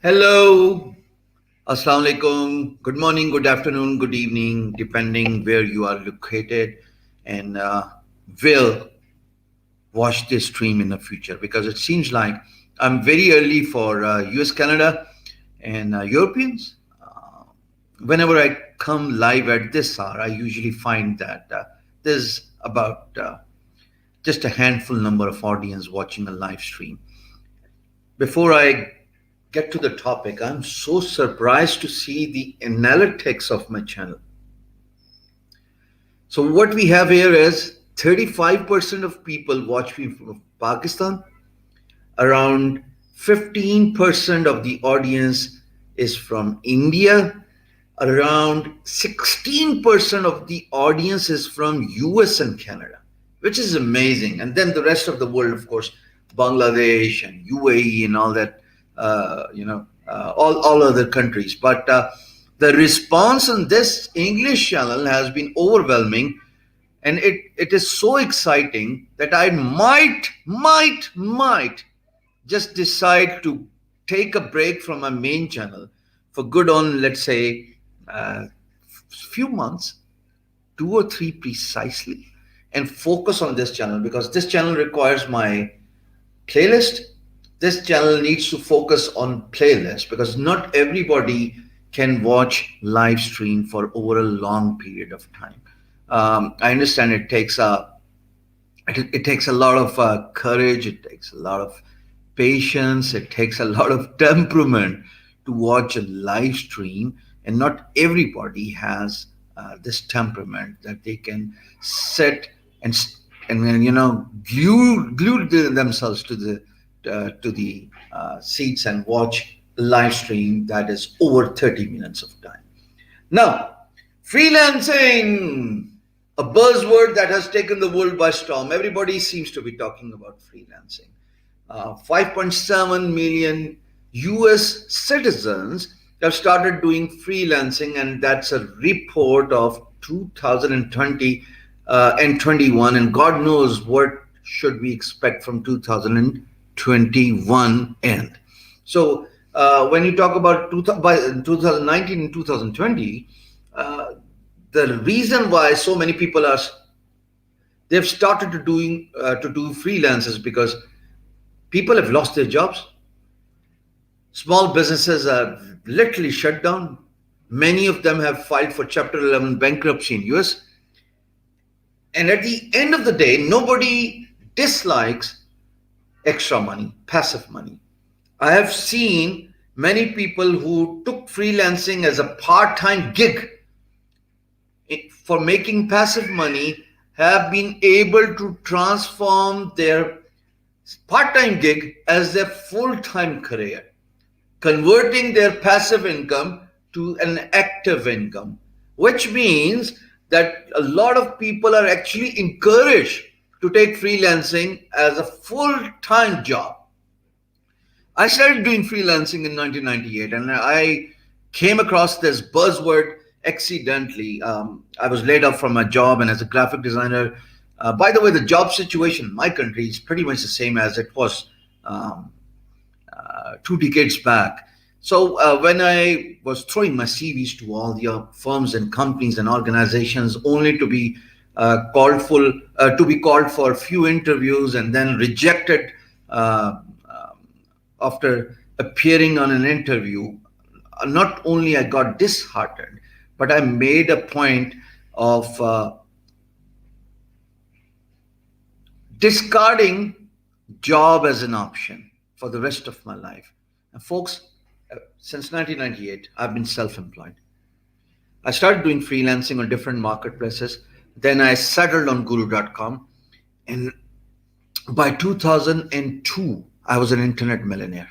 Hello, Assalamu alaikum. Good morning, good afternoon, good evening, depending where you are located, and will watch this stream in the future because it seems like I'm very early for US, Canada, and Europeans. Whenever I come live at this hour, I usually find that there's about just a handful number of audience watching a live stream. Before I get to the topic, I'm so surprised to see the analytics of my channel. So, what we have here is 35% of people watch me from Pakistan, around 15% of the audience is from India, around 16% of the audience is from US and Canada, which is amazing. And then the rest of the world, of course, Bangladesh and UAE and all that, all other countries. But the response on this English channel has been overwhelming, and it is so exciting that I might just decide to take a break from my main channel for good on, let's say, few months, 2 or 3 precisely, and focus on this channel because this channel requires my playlist. This channel needs to focus on playlist because not everybody can watch live stream for over a long period of time. I understand it takes a lot of courage. It takes a lot of patience. It takes a lot of temperament to watch a live stream, and not everybody has this temperament that they can sit and glue themselves to the seats and watch a live stream that is over 30 minutes of time. Now, freelancing, a buzzword that has taken the world by storm. Everybody seems to be talking about freelancing. 5.7 million US citizens have started doing freelancing, and that's a report of 2020 and 21. And God knows what should we expect from 2021 end. So when you talk about by 2019 and 2020, the reason why so many people are they've started to do freelance is because people have lost their jobs. Small businesses are literally shut down. Many of them have filed for Chapter 11 bankruptcy in US. And at the end of the day, nobody dislikes extra money, passive money. I have seen many people who took freelancing as a part-time gig for making passive money have been able to transform their part-time gig as their full-time career, converting their passive income to an active income, which means that a lot of people are actually encouraged to take freelancing as a full-time job. I started doing freelancing in 1998, and I came across this buzzword accidentally. I was laid off from my job, and as a graphic designer, by the way, the job situation in my country is pretty much the same as it was 2 decades back. So when I was throwing my CVs to all the firms and companies and organizations, only to be called for a few interviews and then rejected after appearing on an interview, not only I got disheartened, but I made a point of discarding job as an option for the rest of my life. And folks, since 1998, I've been self-employed. I started doing freelancing on different marketplaces. Then I settled on guru.com. And by 2002, I was an internet millionaire.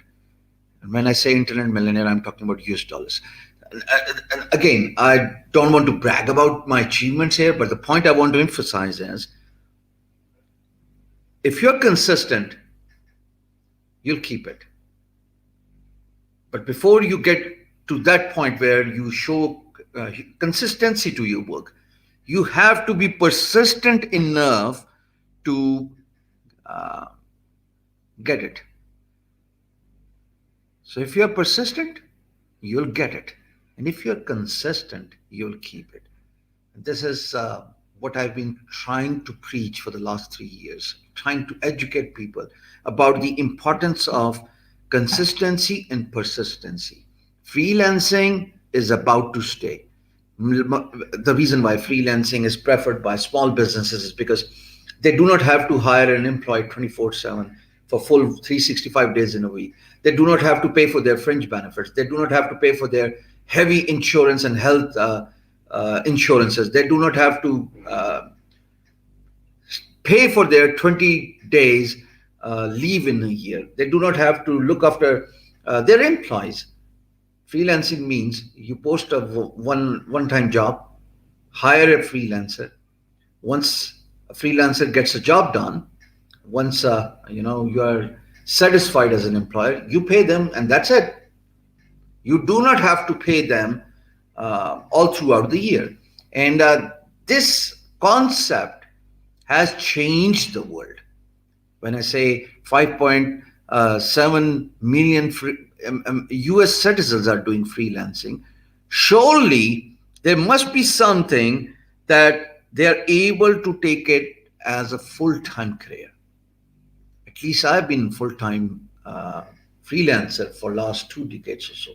And when I say internet millionaire, I'm talking about US dollars. And again, I don't want to brag about my achievements here, but the point I want to emphasize is if you're consistent, you'll keep it. But before you get to that point where you show consistency to your work, you have to be persistent enough to get it. So if you're persistent, you'll get it. And if you're consistent, you'll keep it. This is what I've been trying to preach for the last 3 years, trying to educate people about the importance of consistency and persistency. Freelancing is about to stay. The reason why freelancing is preferred by small businesses is because they do not have to hire an employee 24/7 for full 365 days in a week. They do not have to pay for their fringe benefits. They do not have to pay for their heavy insurance and health insurances. They do not have to pay for their 20 days leave in a year. They do not have to look after their employees. Freelancing means you post a one time job, hire a freelancer. Once a freelancer gets a job done, once you are satisfied as an employer, you pay them, and that's it. You do not have to pay them all throughout the year. And this concept has changed the world. When I say 5.7 million US citizens are doing freelancing, surely there must be something that they are able to take it as a full-time career. At least I've been full-time freelancer for last 2 decades or so,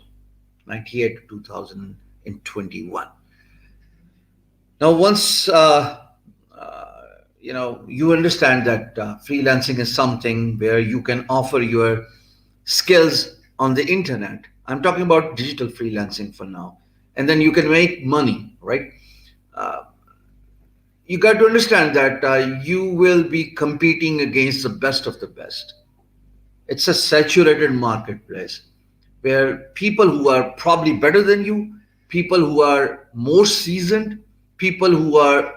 98 to 2021. Now, once you understand that freelancing is something where you can offer your skills on the internet. I'm talking about digital freelancing for now, and then you can make money, right? Uh, you got to understand that you will be competing against the best of the best. It's a saturated marketplace where people who are probably better than you, people who are more seasoned, people who are,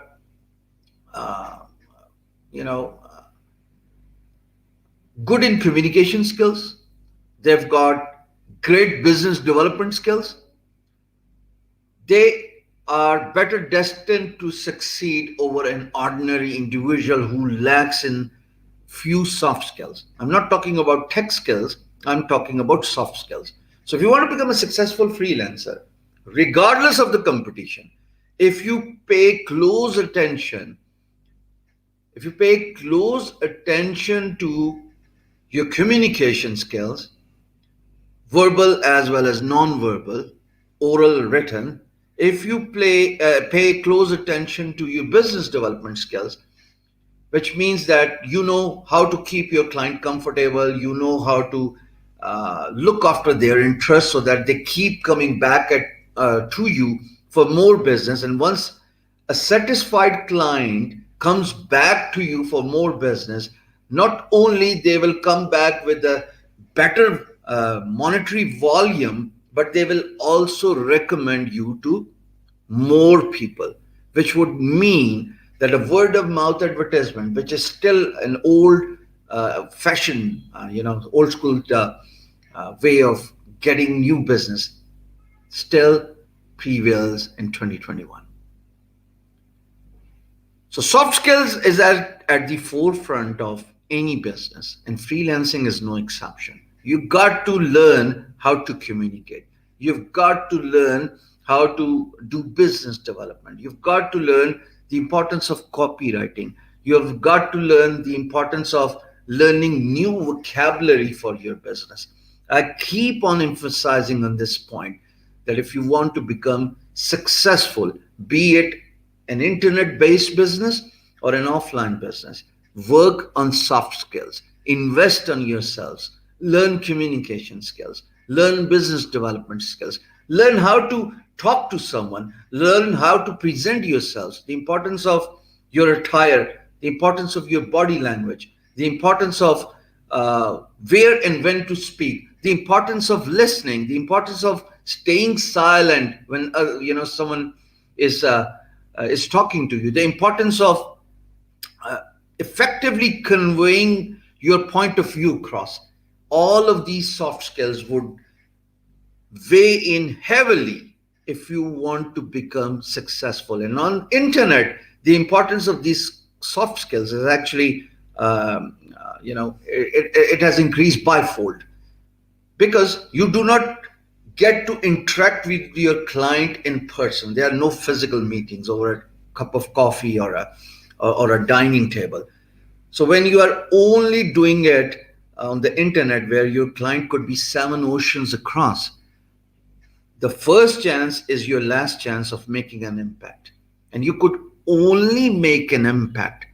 uh, you know, good in communication skills, they've got great business development skills, they are better destined to succeed over an ordinary individual who lacks in few soft skills. I'm not talking about tech skills, I'm talking about soft skills. So if you want to become a successful freelancer, regardless of the competition, if you pay close attention, if you pay close attention to your communication skills, verbal as well as non-verbal, oral, written, if you pay close attention to your business development skills, which means that you know how to keep your client comfortable, you know how to look after their interests so that they keep coming back to you for more business. And once a satisfied client comes back to you for more business, not only they will come back with a better monetary volume, but they will also recommend you to more people, which would mean that a word of mouth advertisement, which is still an old fashioned, old school way of getting new business, still prevails in 2021. So soft skills is at the forefront of any business, and freelancing is no exception. You got to learn how to communicate. You've got to learn how to do business development. You've got to learn the importance of copywriting. You've got to learn the importance of learning new vocabulary for your business. I keep on emphasizing on this point that if you want to become successful, be it an internet based business or an offline business, work on soft skills, invest on yourselves, learn communication skills, learn business development skills, learn how to talk to someone, learn how to present yourselves, the importance of your attire, the importance of your body language, the importance of where and when to speak, the importance of listening, the importance of staying silent when someone is talking to you, the importance of effectively conveying your point of view across. All of these soft skills would weigh in heavily if you want to become successful. And on internet, the importance of these soft skills is actually it has increased bifold, because you do not get to interact with your client in person. There are no physical meetings over a cup of coffee or a dining table. So when you are only doing it on the internet, where your client could be seven oceans across, the first chance is your last chance of making an impact. And you could only make an impact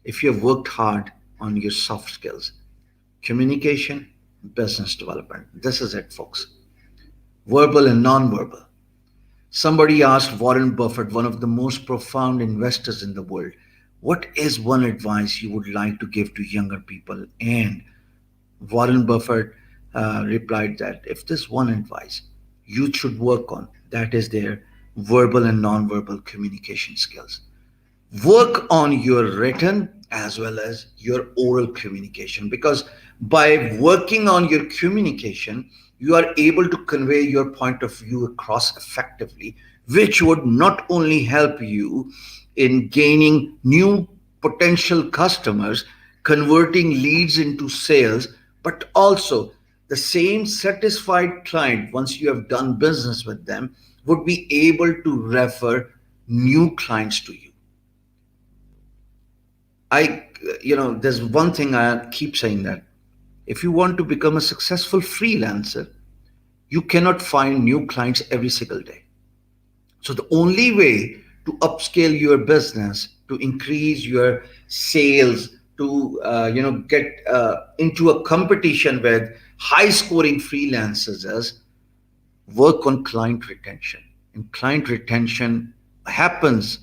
if you have worked hard on your soft skills: communication, business development. This is it, folks. Verbal and non-verbal. Somebody asked Warren Buffett, one of the most profound investors in the world, what is one advice you would like to give to younger people? And Warren Buffett replied that if there's one advice youth should work on, that is their verbal and non-verbal communication skills. Work on your written as well as your oral communication, because by working on your communication you are able to convey your point of view across effectively, which would not only help you in gaining new potential customers, converting leads into sales, but also the same satisfied client, once you have done business with them, would be able to refer new clients to you. I, there's one thing I keep saying, that if you want to become a successful freelancer, you cannot find new clients every single day. So the only way to upscale your business, to increase your sales, to get into a competition with high scoring freelancers is work on client retention. And client retention happens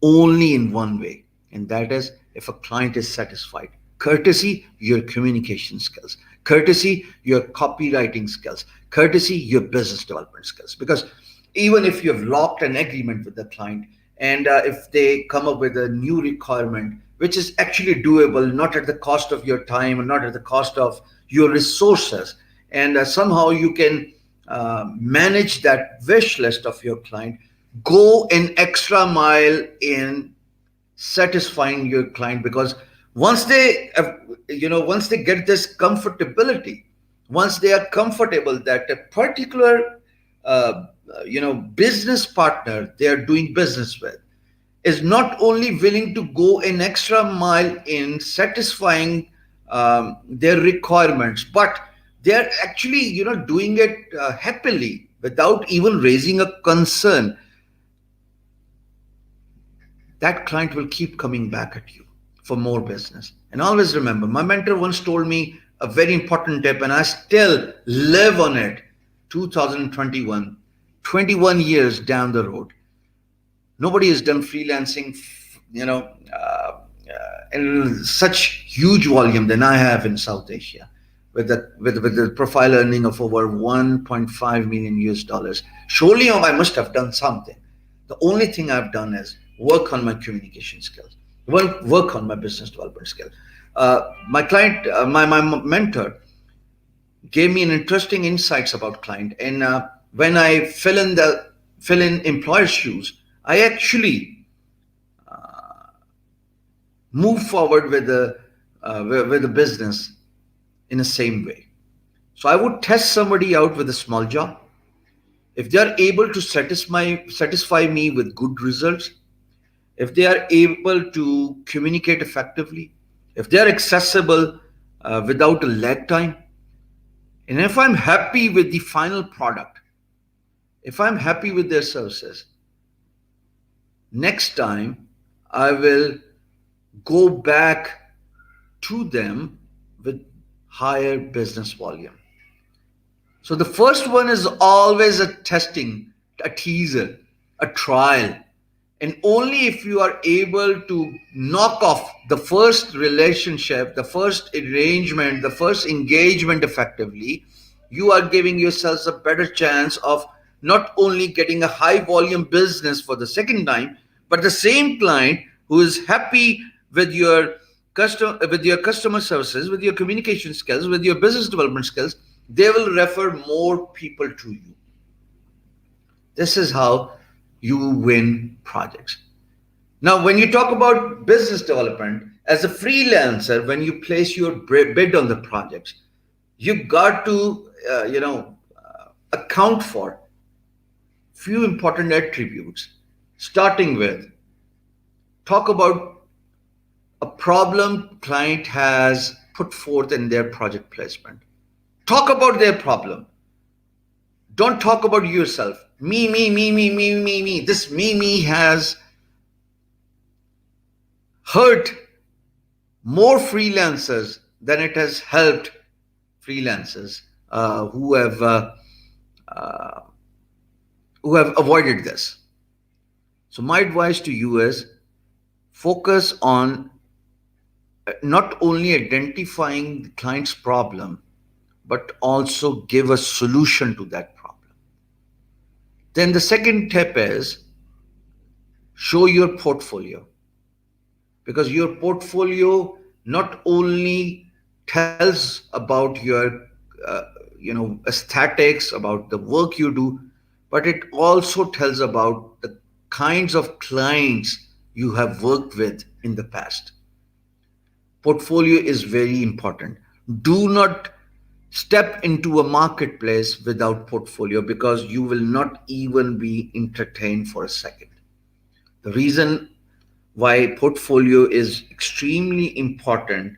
only in one way, and that is if a client is satisfied. Courtesy, your communication skills. Courtesy, your copywriting skills. Courtesy, your business development skills. Because even if you have locked an agreement with the client, and if they come up with a new requirement which is actually doable, not at the cost of your time and not at the cost of your resources, and somehow you can manage that wish list of your client, go an extra mile in satisfying your client. Because once they once they get this comfortability, once they are comfortable that a particular business partner they are doing business with is not only willing to go an extra mile in satisfying their requirements, but they are actually doing it happily without even raising a concern, that client will keep coming back at you for more business. And always remember, my mentor once told me a very important tip, and I still live on it. 2021, 21 years down the road, nobody has done freelancing, in such huge volume than I have in South Asia, with the profile earning of over 1.5 million US dollars. Surely I must have done something. The only thing I've done is work on my communication skills, work on my business development skills. My client, my mentor, gave me an interesting insights about client, and when I fill in employer shoes, I actually move forward with the business in the same way. So I would test somebody out with a small job. If they are able to satisfy me with good results, if they are able to communicate effectively, if they are accessible without a lag time, and if I'm happy with the final product, if I'm happy with their services, next time I will go back to them with higher business volume. So the first one is always a testing, a teaser, a trial. And only if you are able to knock off the first relationship, the first arrangement, the first engagement effectively, you are giving yourselves a better chance of not only getting a high volume business for the second time, but the same client who is happy with your customer services, with your communication skills, with your business development skills, they will refer more people to you. This is how you win projects. Now, when you talk about business development as a freelancer, when you place your bid on the projects, You've got to, account for few important attributes, starting with talk about a problem client has put forth in their project placement. Talk about their problem. Don't talk about yourself. Me. This me has hurt more freelancers than it has helped freelancers uh, who have avoided this. So my advice to you is focus on not only identifying the client's problem, but also give a solution to that problem. Then the second step is show your portfolio, because your portfolio not only tells about your aesthetics, about the work you do, but it also tells about the kinds of clients you have worked with in the past. Portfolio is very important. Do not step into a marketplace without portfolio, because you will not even be entertained for a second. The reason why portfolio is extremely important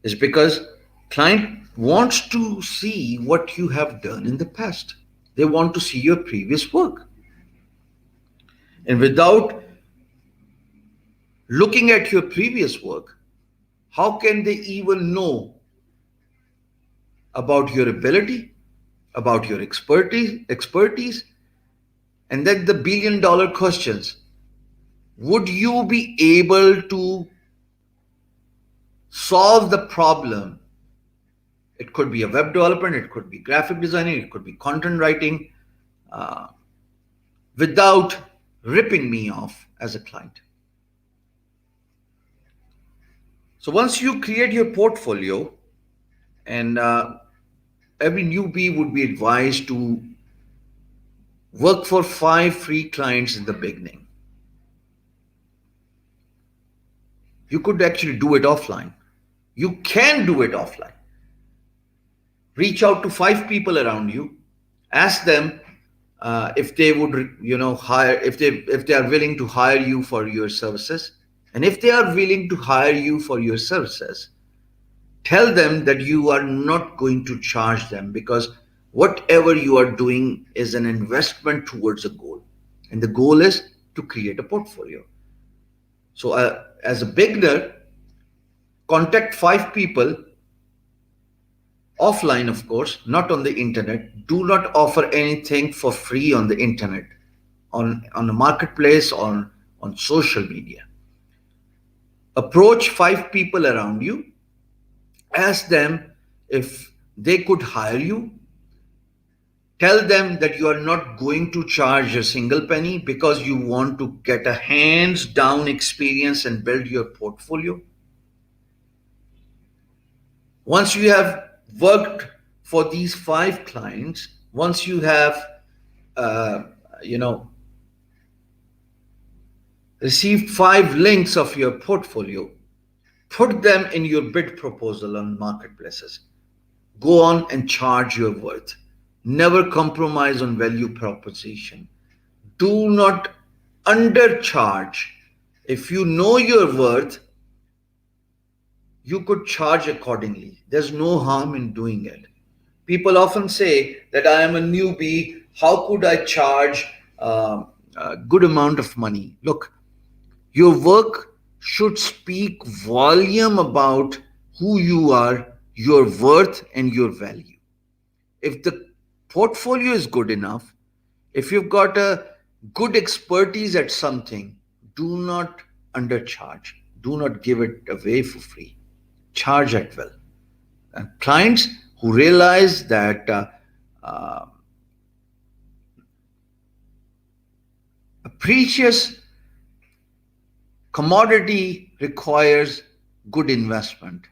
is because client wants to see what you have done in the past. They want to see your previous work. And without looking at your previous work, how can they even know about your ability, about your expertise, and then the billion-dollar questions. Would you be able to solve the problem? It could be a web development, it could be graphic designing, it could be content writing, uh, without ripping me off as a client. So once you create your portfolio, and every newbie would be advised to work for 5 free clients in the beginning. You could actually do it offline. You can do it offline. Reach out to 5 people around you, ask them if they would, hire, if they are willing to hire you for your services. And if they are willing to hire you for your services, tell them that you are not going to charge them, because whatever you are doing is an investment towards a goal, and the goal is to create a portfolio. So as a beginner, contact 5 people offline, of course, not on the internet. Do not offer anything for free on the internet, on the marketplace, on social media. Approach 5 people around you, ask them if they could hire you. Tell them that you are not going to charge a single penny, because you want to get a hands down experience and build your portfolio. Once you have worked for these 5 clients, once you have uh, you know received 5 links of your portfolio, put them in your bid proposal on marketplaces. Go on and charge your worth. Never compromise on value proposition. Do not undercharge. If you know your worth, you could charge accordingly. There's no harm in doing it. People often say that I am a newbie. How could I charge a good amount of money? Look, your work should speak volume about who you are, your worth, and your value. If the portfolio is good enough, if you've got a good expertise at something, do not undercharge. Do not give it away for free. Charge at will. And clients who realize that uh, a precious commodity requires good investment.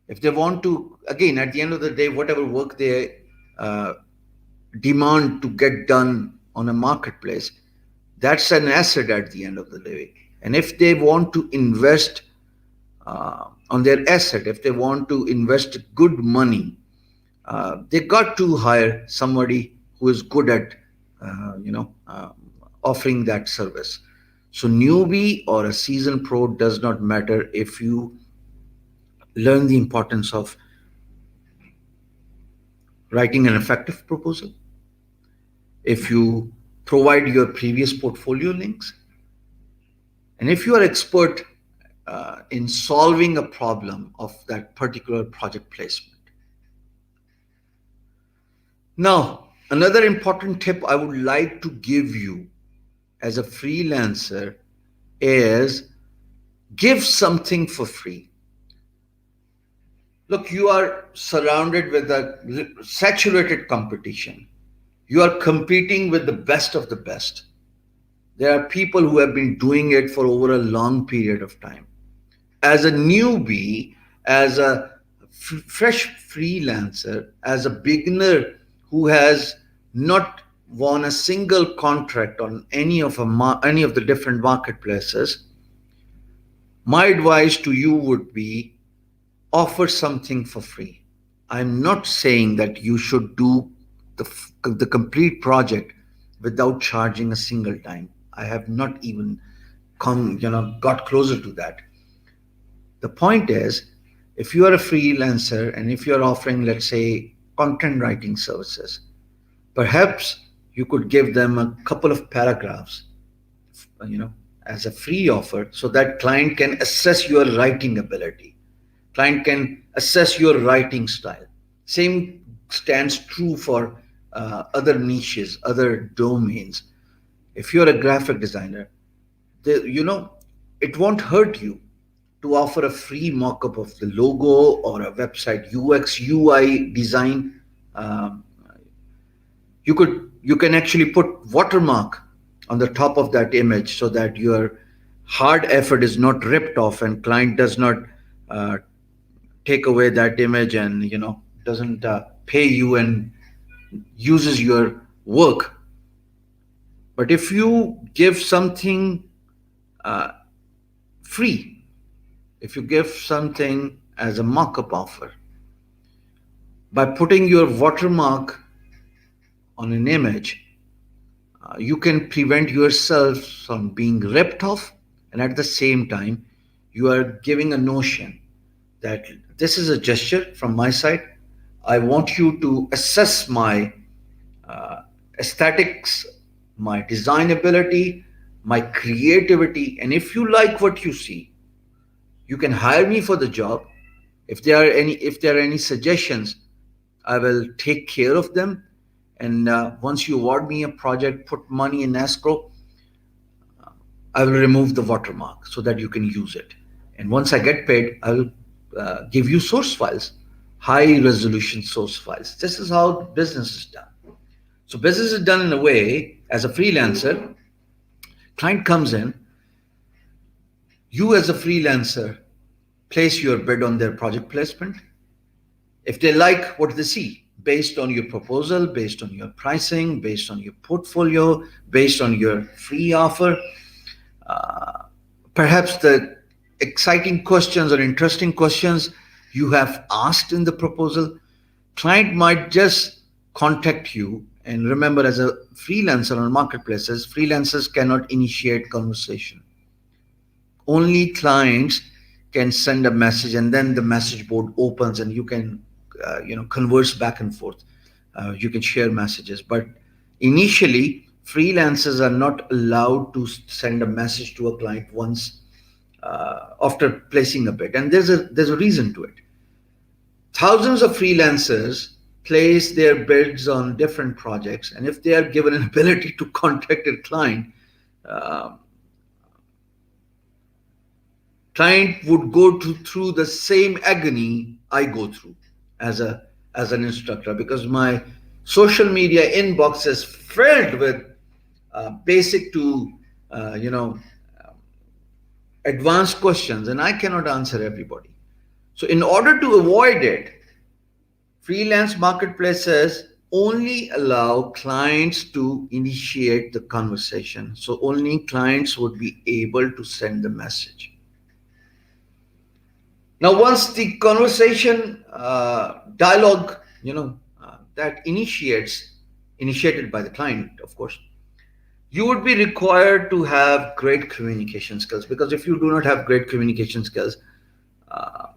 If they want to, again, at the end of the day, whatever work they uh, demand to get done on a marketplace, that's an asset at the end of the day. And if they want to invest on their asset, if they want to invest good money, they got to hire somebody who is good at, offering that service. So newbie or a seasoned pro does not matter if you learn the importance of writing an effective proposal, if you provide your previous portfolio links, and if you are expert in solving a problem of that particular project placement. Now, another important tip I would like to give you as a freelancer is give something for free. Look, you are surrounded with a saturated competition. You are competing with the best of the best. There are people who have been doing it for over a long period of time. As a newbie, as a fresh freelancer, as a beginner who has not won a single contract on any of the different marketplaces, my advice to you would be offer something for free. I'm not saying that you should do the complete project without charging a single dime. I have not even got closer to that. The point is, if you are a freelancer and if you're offering, let's say, content writing services, perhaps you could give them a couple of paragraphs, you know, as a free offer so that client can assess your writing ability. Client can assess your writing style. Same stands true for other niches, other domains. If you're a graphic designer, the, you know, it won't hurt you to offer a free mock-up of the logo or a website UX UI design. Um, you can actually put watermark on the top of that image so that your hard effort is not ripped off and client does not uh, take away that image and doesn't pay you and uses your work. But if you give something uh, free, if you give something as a mock-up offer, by putting your watermark on an image, you can prevent yourself from being ripped off, and at the same time you are giving a notion that this is a gesture from my side. I want you to assess my uh, aesthetics, my design ability, my creativity, and if you like what you see, you can hire me for the job. If there are any suggestions, I will take care of them. And once you award me a project, put money in escrow, I will remove the watermark so that you can use it. And once I get paid, I will give you source files, high resolution source files. This is how business is done. So business is done in a way, as a freelancer, client comes in, you as a freelancer place your bid on their project placement. If they like what they see, based on your proposal, based on your pricing, based on your portfolio, based on your free offer, uh, perhaps the exciting questions or interesting questions you have asked in the proposal, client might just contact you. And remember, as a freelancer on marketplaces, freelancers cannot initiate conversation. Only clients can send a message, and then the message board opens and you can converse back and forth. You can share messages, but initially freelancers are not allowed to send a message to a client once after placing a bid, and there's a reason to it. Thousands of freelancers place their bids on different projects, and if they are given an ability to contact a client, uh, client would go through the same agony I go through as an instructor, because my social media inbox is filled with basic to uh, you know advanced questions, and I cannot answer everybody. So in order to avoid it, freelance marketplaces only allow clients to initiate the conversation. So only clients would be able to send the message. Now, once the conversation dialogue, that initiated by the client, of course, you would be required to have great communication skills, because if you do not have great communication skills, uh,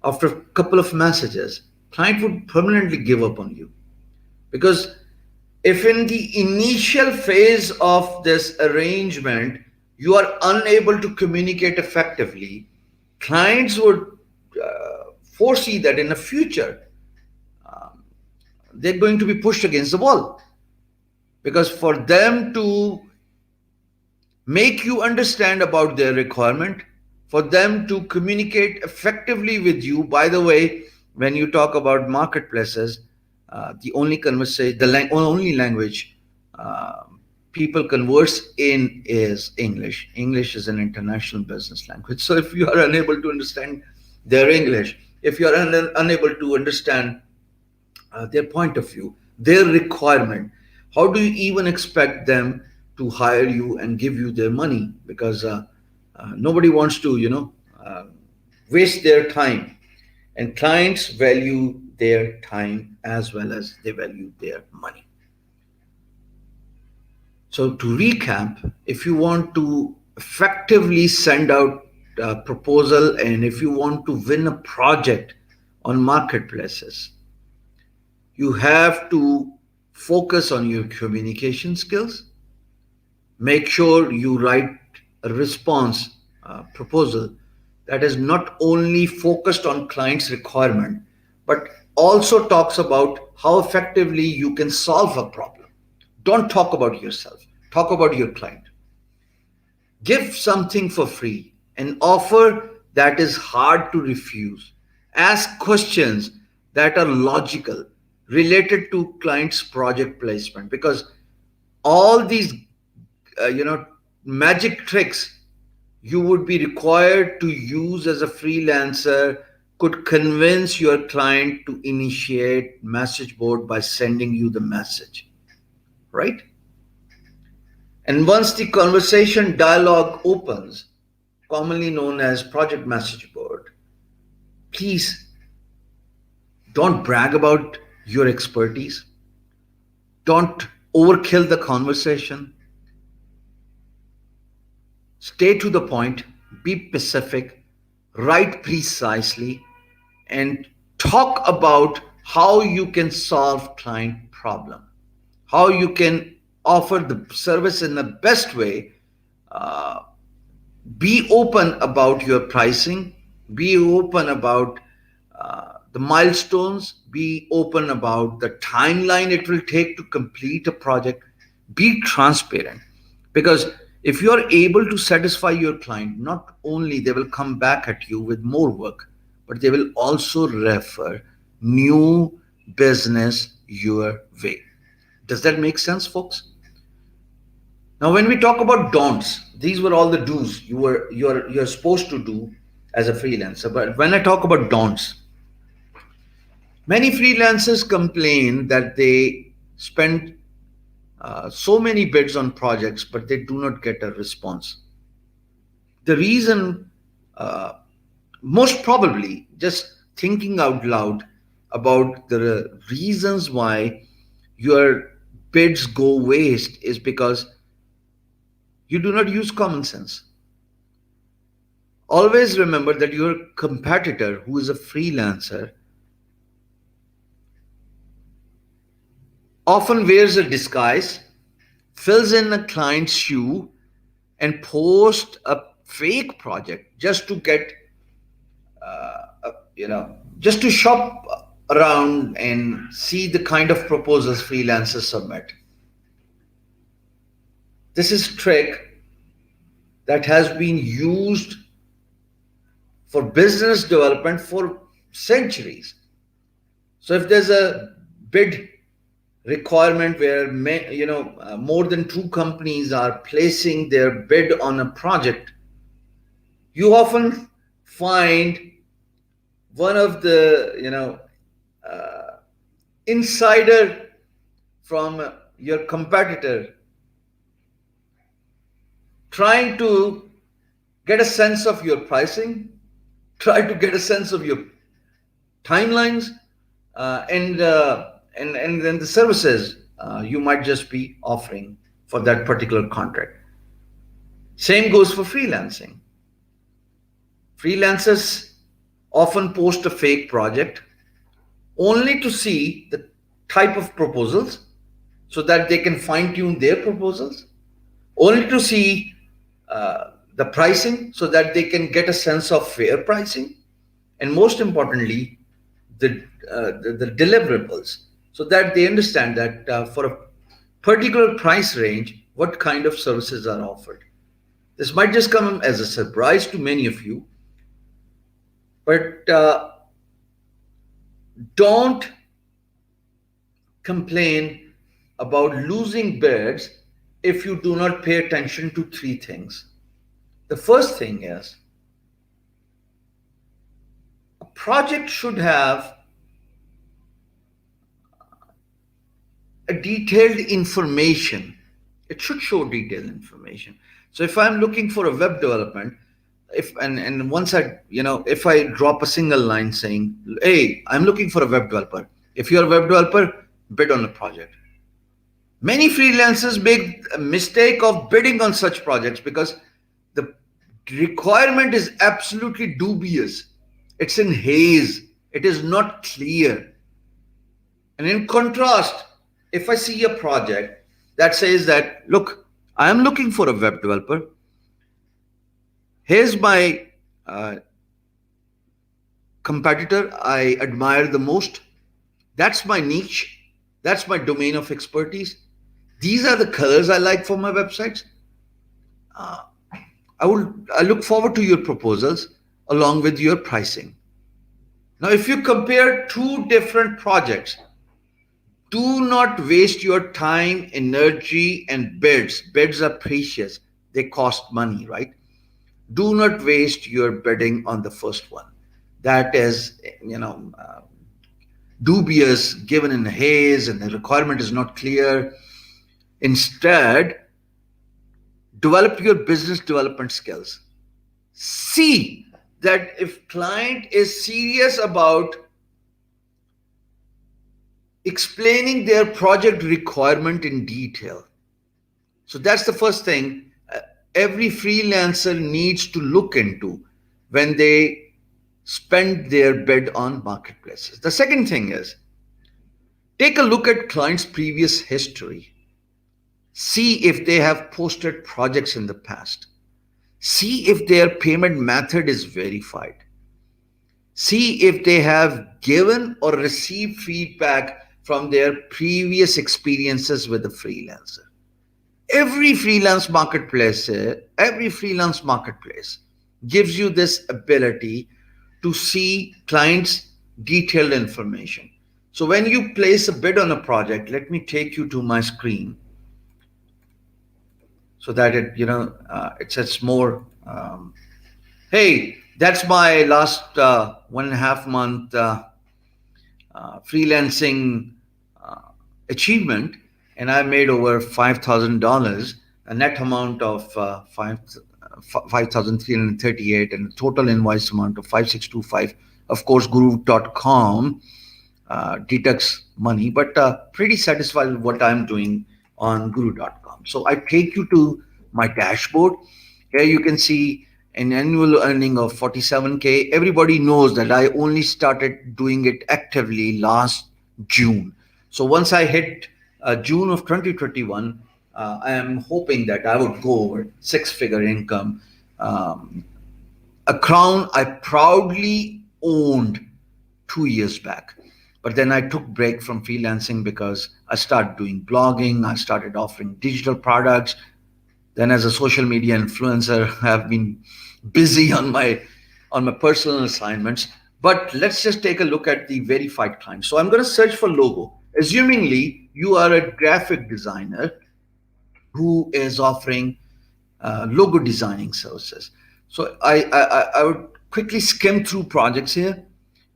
after a couple of messages, client would permanently give up on you. Because if in the initial phase of this arrangement you are unable to communicate effectively, clients would foresee that in the future they're going to be pushed against the wall. Because for them to make you understand about their requirement, for them to communicate effectively with you. By the way, when you talk about marketplaces, the only conversation, only language uh, people converse in is English. English is an international business language. So if you are unable to understand their English, if you are unable to understand their point of view, their requirement, how do you even expect them to hire you and give you their money? Because nobody wants to, uh, waste their time. And clients value their time as well as they value their money. So, to recap, if you want to effectively send out a proposal and if you want to win a project on marketplaces, you have to focus on your communication skills. Make sure you write a response proposal that is not only focused on client's requirement, but also talks about how effectively you can solve a problem. Don't talk about yourself, talk about your client. Give something for free, an offer that is hard to refuse. Ask questions that are logical, related to client's project placement, because all these magic tricks you would be required to use as a freelancer could convince your client to initiate message board by sending you the message, right? And once the conversation dialogue opens, commonly known as project message board, please don't brag about your expertise. Don't overkill the conversation. Stay to the point, be specific, write precisely, and talk about how you can solve client problem, how you can offer the service in the best way. uh, be open about your pricing, be open about the milestones, be open about the timeline it will take to complete a project. Be transparent, because if you are able to satisfy your client, not only they will come back at you with more work, but they will also refer new business your way. Does that make sense, folks? Now, when we talk about don'ts, these were all the do's you're supposed to do as a freelancer. But when I talk about don'ts, many freelancers complain that they spend so many bids on projects, but they do not get a response. The reason, uh, most probably, just thinking out loud about the reasons why your bids go waste is because you do not use common sense. Always remember that your competitor, who is a freelancer, often wears a disguise, fills in a client's shoe, and posts a fake project just to get, just to shop around and see the kind of proposals freelancers submit. This is a trick that has been used for business development for centuries. So if there's a bid requirement where more than two companies are placing their bid on a project, you often find one of the insider from your competitor trying to get a sense of your pricing, Try to get a sense of your timelines, and then the services you might just be offering for that particular contract. Same goes for freelancing. Freelancers often post a fake project only to see the type of proposals so that they can fine tune their proposals, only to see the pricing so that they can get a sense of fair pricing, and most importantly, the deliverables so that they understand that for a particular price range, what kind of services are offered. This might just come as a surprise to many of you, but don't complain about losing bids if you do not pay attention to three things. The first thing is a project should have a detailed information. It should show detailed information. So if I'm looking for a web development, if and once I if I drop a single line saying, hey, I'm looking for a web developer. If you're a web developer, bid on the project. Many freelancers make a mistake of bidding on such projects because the requirement is absolutely dubious. It's in haze. It is not clear. And in contrast, if I see a project that says that, look, I am looking for a web developer. Here's my competitor I admire the most. That's my niche. That's my domain of expertise. These are the colors I like for my websites. I look forward to your proposals along with your pricing. Now, if you compare two different projects, do not waste your time, energy, and bids. Bids are precious. They cost money, right? Do not waste your bidding on the first one. That is, dubious, given in haze, and the requirement is not clear. Instead, develop your business development skills. See that if client is serious about explaining their project requirement in detail. So that's the first thing every freelancer needs to look into when they spend their bid on marketplaces. The second thing is take a look at clients' previous history. See if they have posted projects in the past. See if their payment method is verified. See if they have given or received feedback from their previous experiences with a freelancer. Every freelance marketplace gives you this ability to see clients' detailed information. So when you place a bid on a project, let me take you to my screen so that it says more. Hey, that's my last 1.5 month freelancing achievement, and I made over $5,000, a net amount of 5,338, and a total invoice amount of 5,625. Of course, Guru.com deducts money, but pretty satisfied with what I'm doing on Guru.com. So I take you to my dashboard. Here you can see an annual earning of 47K. Everybody knows that I only started doing it actively last June. So once I hit June of 2021, I am hoping that I would go over six-figure income. A crown I proudly owned 2 years back. But then I took break from freelancing because I started doing blogging. I started offering digital products. Then as a social media influencer, I've been busy on my personal assignments. But let's just take a look at the verified clients. So I'm going to search for logo. Assumingly, you are a graphic designer who is offering logo designing services. So I would quickly skim through projects here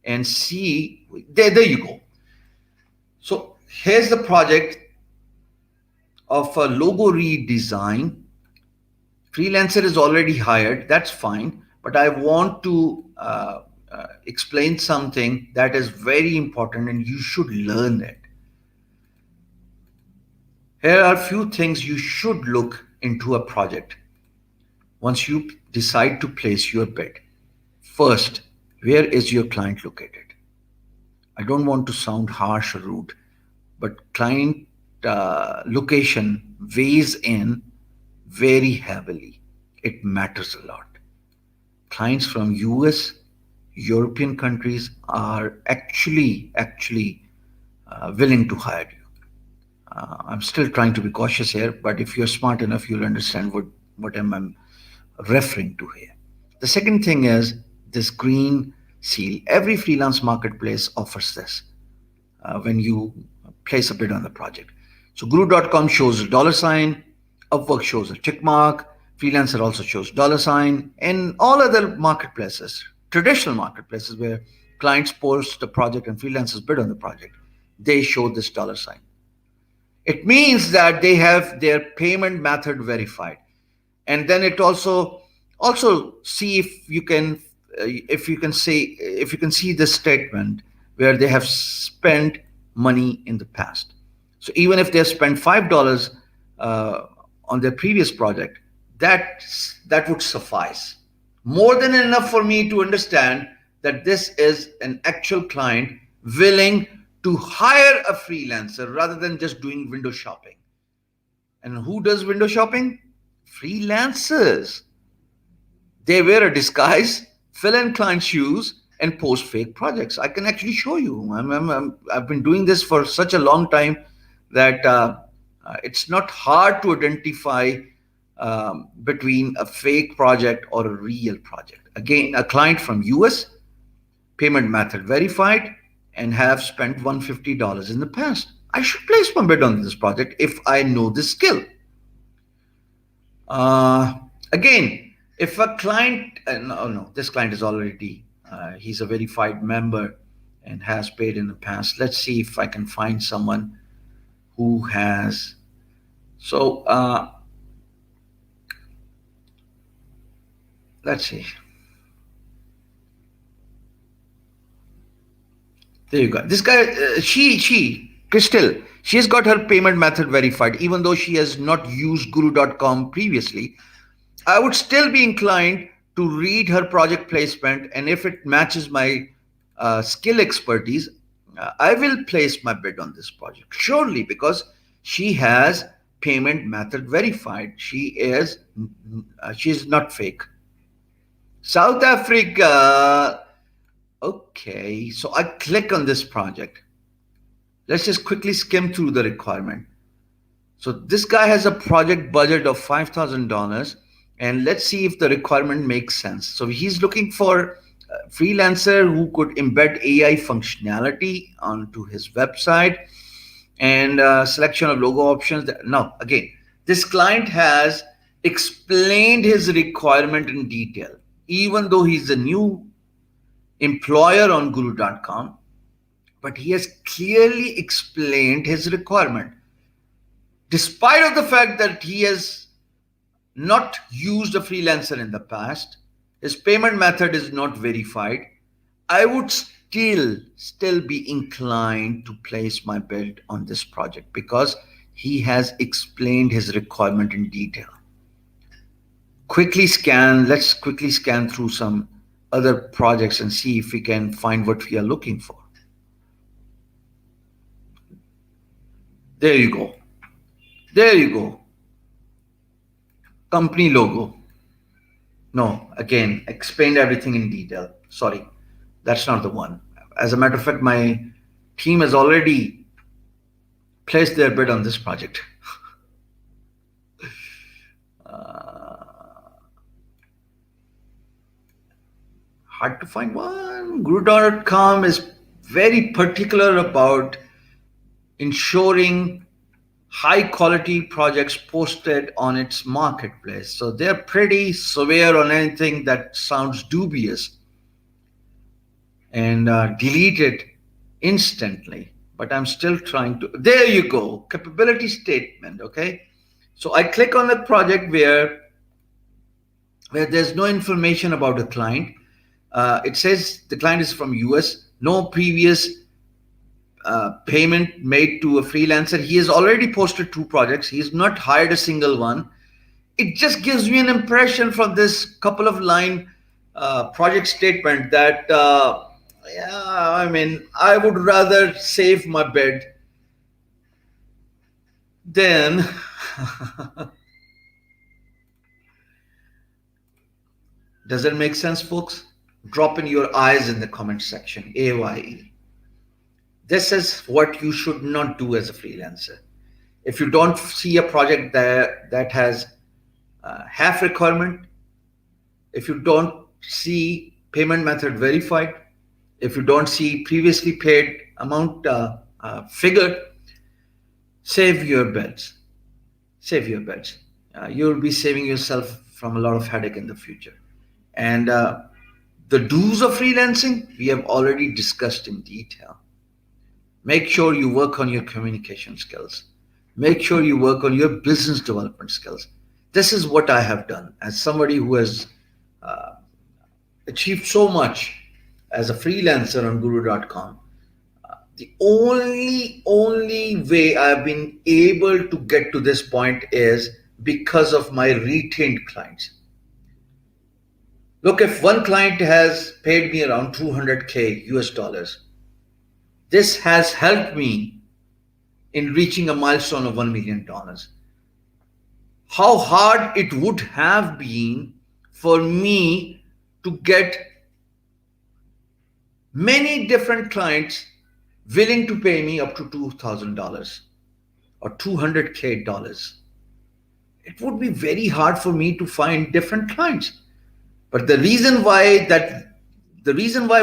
and see. There you go. So here's the project of a logo redesign. Freelancer is already hired. That's fine. but I want to explain something that is very important and you should learn it. Here are a few things you should look into a project once you decide to place your bid. First, where is your client located? I don't want to sound harsh or rude, but client location weighs in very heavily. It matters a lot. Clients from US, European countries are actually willing to hire you. I'm still trying to be cautious here, but if you're smart enough, you'll understand what I'm referring to here. The second thing is this green seal. Every freelance marketplace offers this when you place a bid on the project. So Guru.com shows a dollar sign, Upwork shows a tick mark, Freelancer also shows dollar sign, and all other marketplaces, traditional marketplaces where clients post the project and freelancers bid on the project, they show this dollar sign. It means that they have their payment method verified. And then it also see if you can see this statement where they have spent money in the past. So even if they have spent $5 uh, on their previous project, that would suffice, more than enough for me to understand that this is an actual client willing to hire a freelancer rather than just doing window shopping. And who does window shopping? Freelancers. They wear a disguise, fill in client shoes, and post fake projects. I can actually show you. I've been doing this for such a long time that it's not hard to identify between a fake project or a real project. Again, a client from US, payment method verified, and have spent $150 in the past. I should place my bid on this project if I know this skill. Uh, Again, if a client, no, this client is already, he's a verified member and has paid in the past. Let's see if I can find someone who has. So let's see. There you go. This guy, Crystal, she has got her payment method verified, even though she has not used Guru.com previously. I would still be inclined to read her project placement, and if it matches my skill expertise, I will place my bid on this project surely because she has payment method verified. She is not fake. South Africa. Okay, so I click on this project. Let's just quickly skim through the requirement. So this guy has a project budget of $5,000, and let's see if the requirement makes sense. So he's looking for a freelancer who could embed AI functionality onto his website and selection of logo options. Now, again, this client has explained his requirement in detail, even though he's a new employer on Guru.com, but he has clearly explained his requirement. Despite of the fact that he has not used a freelancer in the past, his payment method is not verified, I would still be inclined to place my bid on this project because he has explained his requirement in detail. Let's quickly scan through some other projects and see if we can find what we are looking for. There you go. There you go. Company logo. No, again, explained everything in detail. Sorry, that's not the one. As a matter of fact, my team has already placed their bid on this project. Hard to find one. Guru.com is very particular about ensuring high quality projects posted on its marketplace. So they're pretty severe on anything that sounds dubious and delete it instantly. But I'm still trying to. There you go. Capability statement. Okay. So I click on the project where where there's no information about the client. It says the client is from US, no previous payment made to a freelancer. He has already posted 2 projects. He's not hired a single one. It just gives me an impression from this couple of line project statement that, yeah, I mean, I would rather save my bed than. Does it make sense, folks? Drop in your eyes in the comment section. AYE. This is what you should not do as a freelancer. If you don't see a project that has half requirement, if you don't see payment method verified, if you don't see previously paid amount figure, save your bets. Save your bets. You'll be saving yourself from a lot of headache in the future. And the do's of freelancing, we have already discussed in detail. Make sure you work on your communication skills. Make sure you work on your business development skills. This is what I have done as somebody who has achieved so much as a freelancer on guru.com. The only way I've been able to get to this point is because of my retained clients. Look, if one client has paid me around 200K US dollars, this has helped me in reaching a milestone of $1 million. How hard it would have been for me to get many different clients willing to pay me up to $2,000 or $200K. It would be very hard for me to find different clients. But the reason why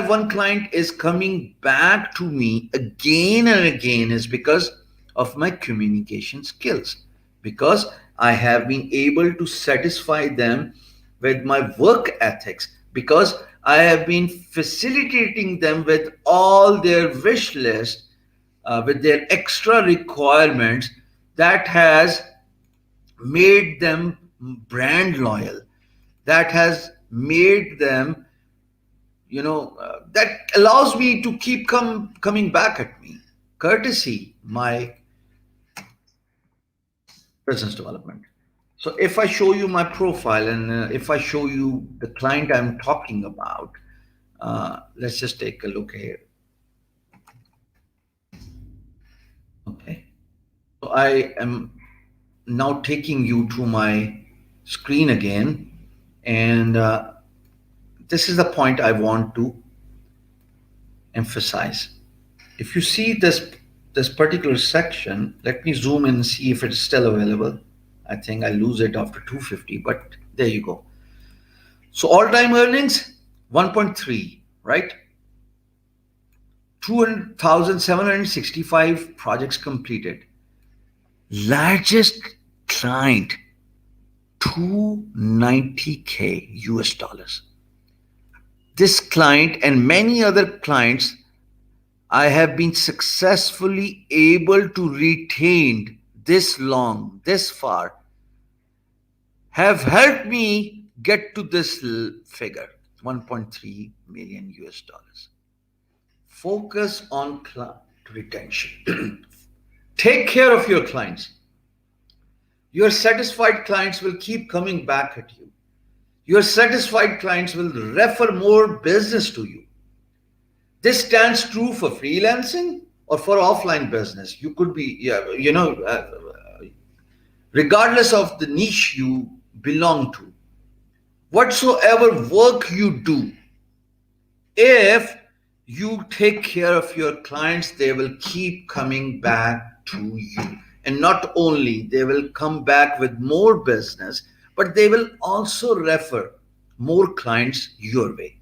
one client is coming back to me again and again is because of my communication skills, because I have been able to satisfy them with my work ethics, because I have been facilitating them with all their wish list, with their extra requirements that has made them brand loyal, that has made them, that allows me to keep coming back at me, courtesy my business development. So if I show you my profile and if I show you the client I'm talking about, let's just take a look here. Okay. So I am now taking you to my screen again, and this is the point I want to emphasize. If you see this particular section, let me zoom in and see if it's still available. I think I lose it after 250, but there you go. So all-time earnings, 1.3, right? 200,765 projects completed. Largest client, 290K US dollars. This client and many other clients I have been successfully able to retain this long, this far, have helped me get to this figure, 1.3 million US dollars. Focus on client retention. Take care of your clients. Your satisfied clients will keep coming back at you. Your satisfied clients will refer more business to you. This stands true for freelancing or for offline business. You could be, regardless of the niche you belong to, whatsoever work you do, if you take care of your clients, they will keep coming back to you. And not only they will come back with more business, but they will also refer more clients your way.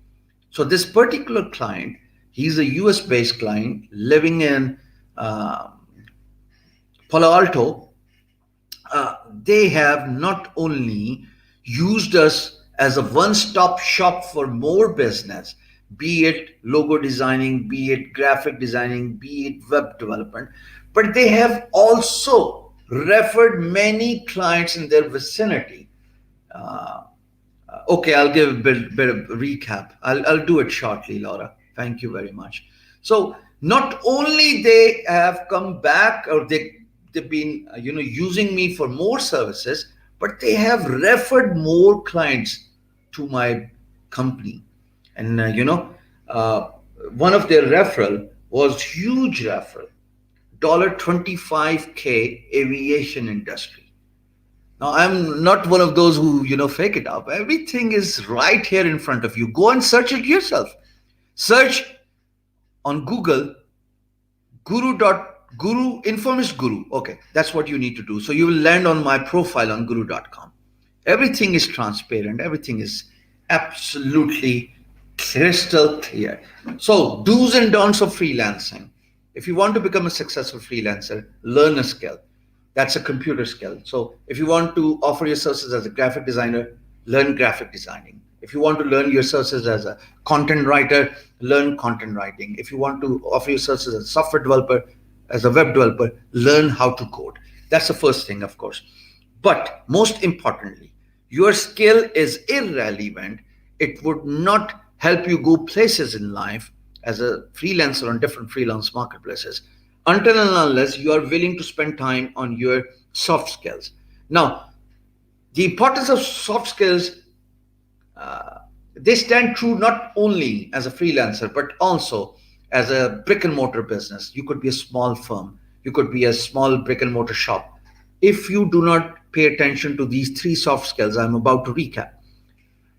So this particular client, he's a US based client living in Palo Alto. They have not only used us as a one-stop shop for more business, be it logo designing, be it graphic designing, be it web development, but they have also referred many clients in their vicinity Okay, I'll give a bit of recap. I'll do it shortly, Laura. Thank you very much. So not only they have come back, or they've been using me for more services, but they have referred more clients to my company. And uh, one of their referral was huge referral, 25K aviation industry. Now, I'm not one of those who, fake it up. Everything is right here in front of you. Go and search it yourself. Search on Google guru, infamous guru. Okay, that's what you need to do. So you will land on my profile on guru.com. Everything is transparent. Everything is absolutely crystal clear. So, do's and don'ts of freelancing. If you want to become a successful freelancer, learn a skill. That's a computer skill. So, if you want to offer your services as a graphic designer, learn graphic designing. If you want to learn your services as a content writer, learn content writing. If you want to offer your services as a software developer, as a web developer, learn how to code. That's the first thing, of course. But most importantly, your skill is irrelevant. It would not help you go places in life as a freelancer on different freelance marketplaces until and unless you are willing to spend time on your soft skills. Now, the importance of soft skills, uh, they stand true not only as a freelancer but also as a brick and mortar business. You could be a small firm, you could be a small brick and mortar shop. If you do not pay attention to these three soft skills I'm about to recap,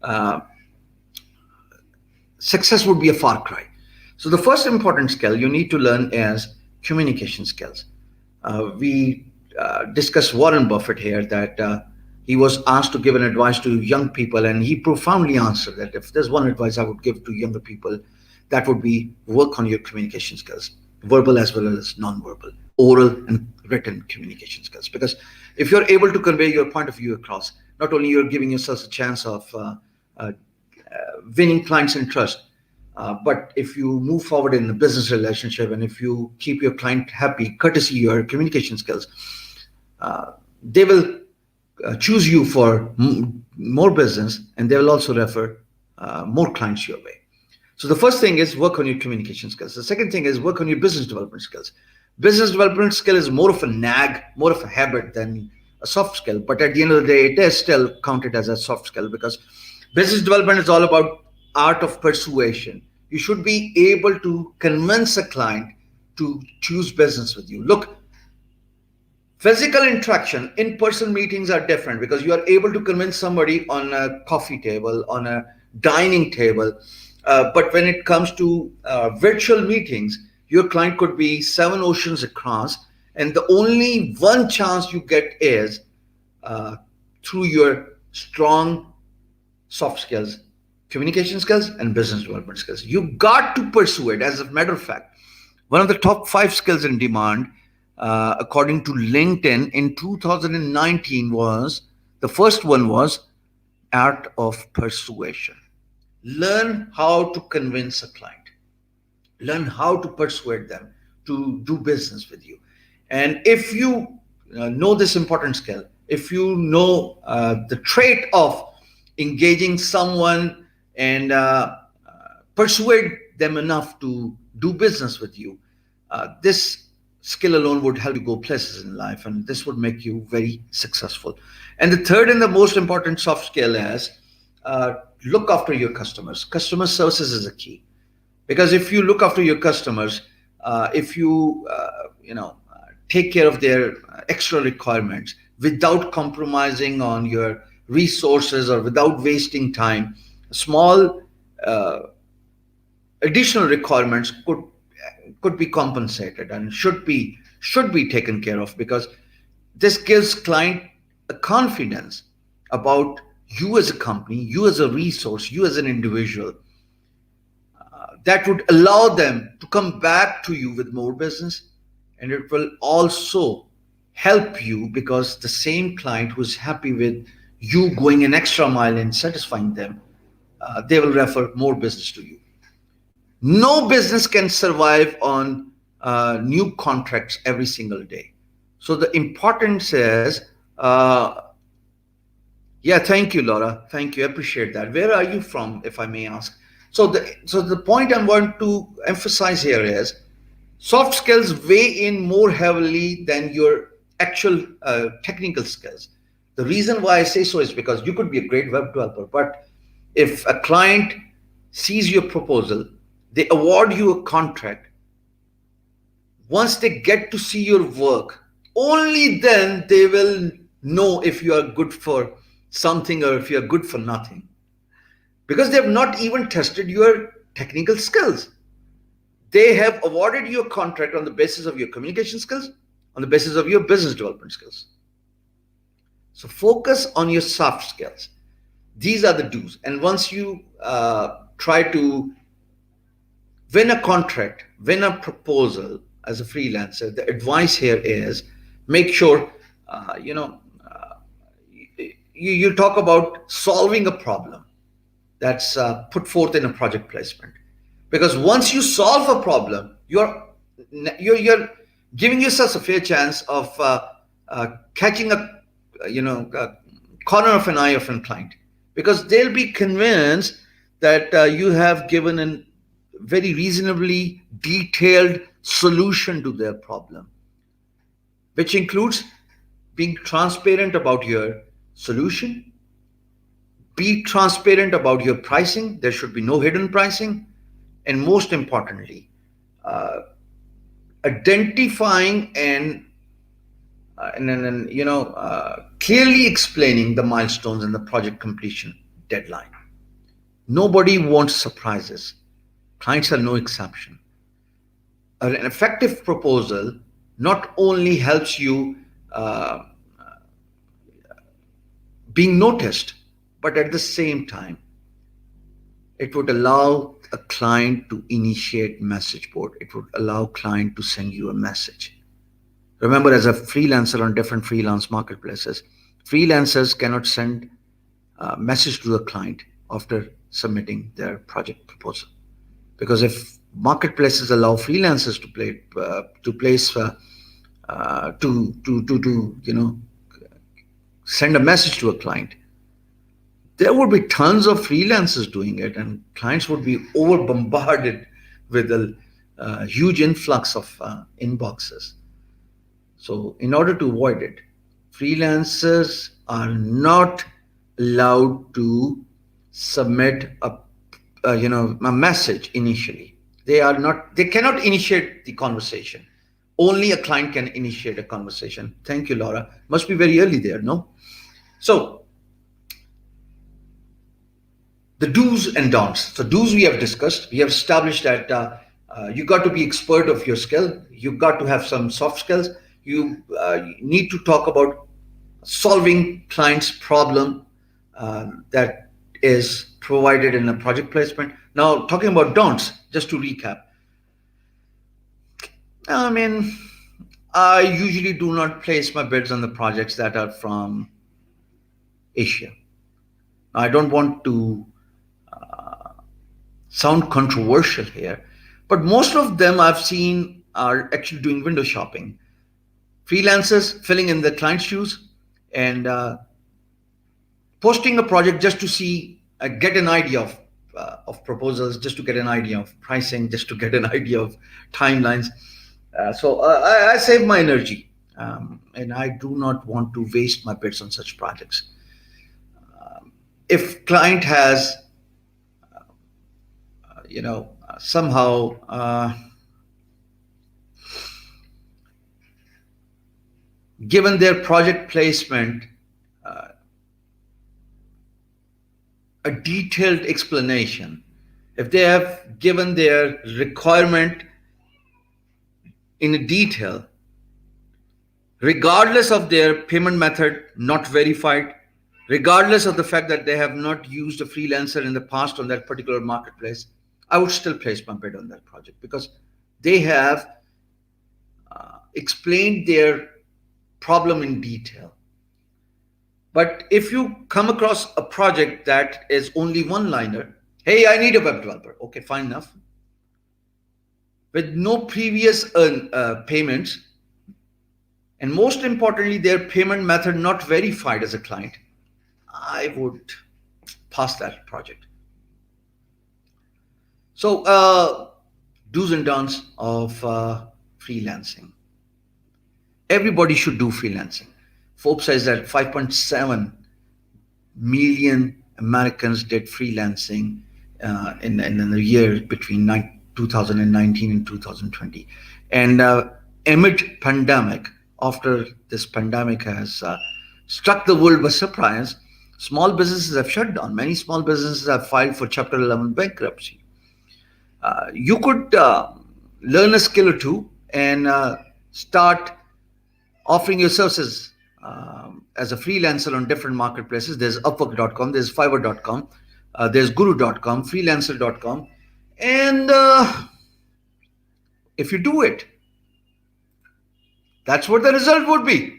uh, success would be a far cry. So the first important skill you need to learn is communication skills. We discussed Warren Buffett here, that he was asked to give an advice to young people, and he profoundly answered that if there's one advice I would give to younger people, that would be work on your communication skills, verbal as well as non-verbal, oral and written communication skills. Because if you're able to convey your point of view across, not only you're giving yourself a chance of uh, winning clients and trust, but if you move forward in a business relationship and if you keep your client happy, courtesy your communication skills, they will choose you for more business, and they will also refer more clients your way. So the first thing is work on your communication skills. The second thing is work on your business development skills. Business development skill is more of a nag, more of a habit than a soft skill. But at the end of the day, it is still counted as a soft skill, because business development is all about art of persuasion. You should be able to convince a client to choose business with you. Look, physical interaction, in-person meetings are different because you are able to convince somebody on a coffee table, on a dining table. But when it comes to virtual meetings, your client could be seven oceans across, and the only one chance you get is uh, through your strong soft skills, communication skills, and business development skills. You got to persuade. As a matter of fact, one of the top five skills in demand, according to LinkedIn in 2019, was the first one was art of persuasion. Learn how to convince a client, learn how to persuade them to do business with you. And if you know this important skill, if you know the trait of engaging someone and persuade them enough to do business with you, this skill alone would help you go places in life, and this would make you very successful. And the third and the most important soft skill is uh, look after your customers. Customer services is a key, because if you look after your customers, if you take care of their extra requirements without compromising on your resources or without wasting time, small uh, additional requirements could be compensated and should be taken care of, because this gives client a confidence about you as a company, you as a resource, you as an individual, that would allow them to come back to you with more business. And it will also help you, because the same client who's happy with you going an extra mile in satisfying them, they will refer more business to you. No business can survive on new contracts every single day. So the importance is Yeah, thank you, Laura. Thank you. I appreciate that. Where are you from, if I may ask? So the point I want to emphasize here is soft skills weigh in more heavily than your actual technical skills. The reason why I say so is because you could be a great web developer, but if a client sees your proposal, they award you a contract. Once they get to see your work, only then they will know if you are good for something or if you are good for nothing, because they have not even tested your technical skills. They have awarded you a contract on the basis of your communication skills, on the basis of your business development skills. So focus on your soft skills. These are the do's. And once you try to win a contract, win a proposal as a freelancer, the advice here is make sure, uh, you know, uh, you talk about solving a problem that's put forth in a project placement. Because once you solve a problem, you're giving yourself a fair chance of catching a corner of an eye of a client, because they'll be convinced that you have given a very reasonably detailed solution to their problem, which includes being transparent about your solution, be transparent about your pricing. There should be no hidden pricing. And most importantly, uh, identifying and clearly explaining the milestones and the project completion deadline. Nobody wants surprises. Clients are no exception. An effective proposal not only helps you uh, being noticed, but at the same time, it would allow a client to initiate message board. It would allow client to send you a message. Remember, as a freelancer on different freelance marketplaces, freelancers cannot send a message to the client after submitting their project proposal. Because if marketplaces allow freelancers to place to send a message to a client, there would be tons of freelancers doing it, and clients would be over bombarded with a huge influx of inboxes. So, in order to avoid it, freelancers are not allowed to submit a message initially. They are not. They cannot initiate the conversation. Only a client can initiate a conversation. Thank you, Laura. Must be very early there, no? So the do's and don'ts. So do's we have discussed. We have established that you got to be expert of your skill. You got to have some soft skills. You need to talk about solving clients' problem that is provided in a project placement. Now, talking about don'ts, just to recap. I mean, I usually do not place my bids on the projects that are from Asia. I don't want to sound controversial here, but most of them I've seen are actually doing window shopping. Freelancers filling in the client's shoes and posting a project just to see, get an idea of proposals, just to get an idea of pricing, just to get an idea of timelines. So I save my energy, and I do not want to waste my bids on such projects. If client has somehow given their project placement a detailed explanation, if they have given their requirement in detail, regardless of their payment method not verified, regardless of the fact that they have not used a freelancer in the past on that particular marketplace, I would still place my bid on that project because they have explained their problem in detail. But if you come across a project that is only one liner, hey, I need a web developer. Okay, fine enough. With no previous payments, and most importantly, their payment method not verified as a client, I would pass that project. So, do's and don'ts of freelancing. Everybody should do freelancing. Forbes says that 5.7 million Americans did freelancing in the year between 2019 and 2020. And amid pandemic, after this pandemic has struck the world by surprise, small businesses have shut down. Many small businesses have filed for Chapter 11 bankruptcy. You could learn a skill or two and start offering your services as a freelancer on different marketplaces. There's Upwork.com, there's Fiverr.com, there's Guru.com, Freelancer.com. And if you do it, that's what the result would be.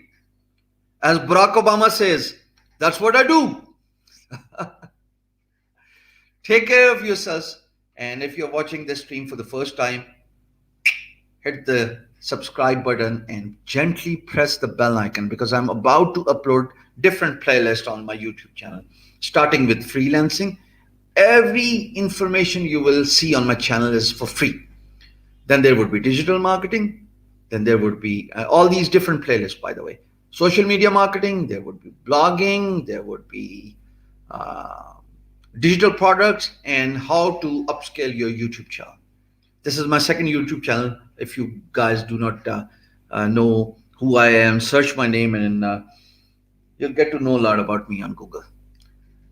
As Barack Obama says, that's what I do. Take care of yourselves. And if you're watching this stream for the first time, hit the subscribe button and gently press the bell icon, because I'm about to upload different playlists on my YouTube channel, starting with freelancing. Every information you will see on my channel is for free. Then there would be digital marketing. Then there would be all these different playlists, by the way. Social media marketing, there would be blogging, there would be digital products, and how to upscale your YouTube channel. This is my second YouTube channel. If you guys do not know who I am, search my name and you'll get to know a lot about me on Google.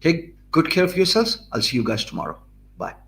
Take good care of yourselves. I'll see you guys tomorrow. Bye.